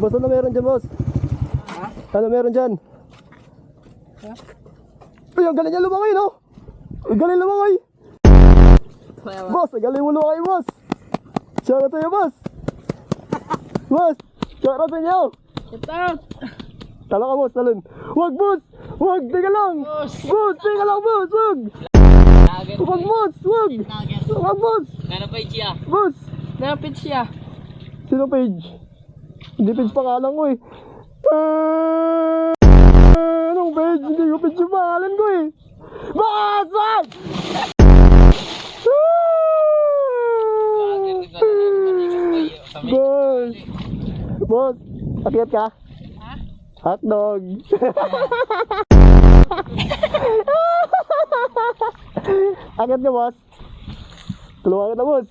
Boss, ano meron dyan, boss? Ha? Ano meron dyan? Ha? Ay, ang galing niya lumangoy, no? Ang galing lumangoy. Boss, ang galing mo lumangoy, boss. Shoutout sa'yo, boss. Boss, shoutout sa'yo. Shout out! Tala ka, boss, talon. Wag, boss! Wag, teka lang! Boss! Boss, teka lang, boss! Wag! Wag, boss! Wag! Wag, boss! Nanapay siya. Boss! Nanapit siya. Sino page? Hindi page pangalan ko eh. Anong page? Hindi ko page yung pangalan ko eh. Boss! Wag! Boss! Boss! Akyat ka? Ha? Hotdog! Akyat ka, boss? Tulungan kita, boss!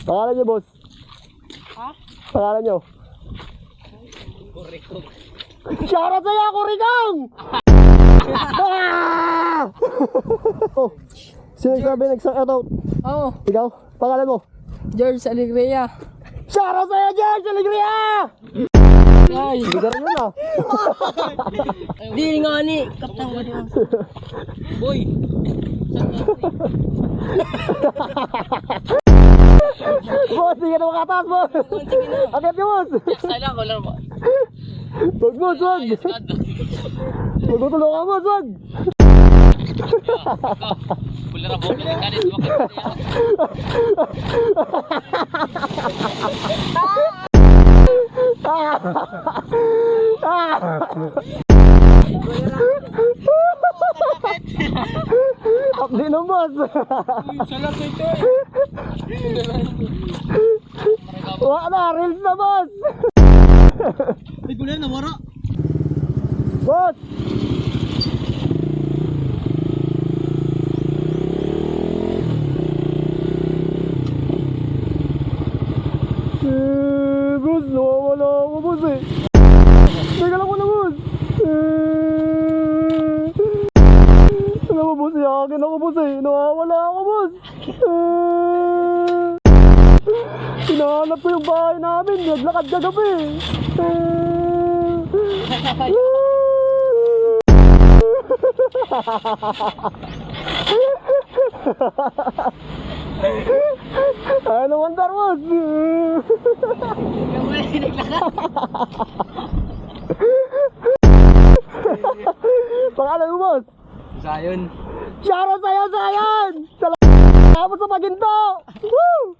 Pangalan niyo, boss? Ha? Pangalan niyo? Kurikong. Shoutout sa'yo, Kurikong! Oh, sino nagsabi nag-shoutout? Oo. Ikaw? Pangalan mo? George Alegria. Shoutout sa'yo, George Alegria! Ay. Bigar yun ah. Di nga ni. Kaptang mo din. Boy. Boss, hindi ka na makataas, boss! Akit ka, boss! Sana ko lang ba? Wag, boss, wag! Wag mo tulungan, boss, wag! Pula na bobo ng kanis mo Up din ang boss! Salam ito. Wala na, reels na, boss! Ay, gulen na wara. Boss! Boss, nawawala ako, boss eh. Teka lang muna, boss. Ano ba, boss? Iyakin ako, boss eh. Nawawala ako, boss. Hinahanap ko yung bahay namin. Naglakad kagabi. Ano wonder, boss? Yung may naglakad. Pangalan mo, boss? Zion. Shoutout sa'yo, Zion! Salamat sa paginto! Woo!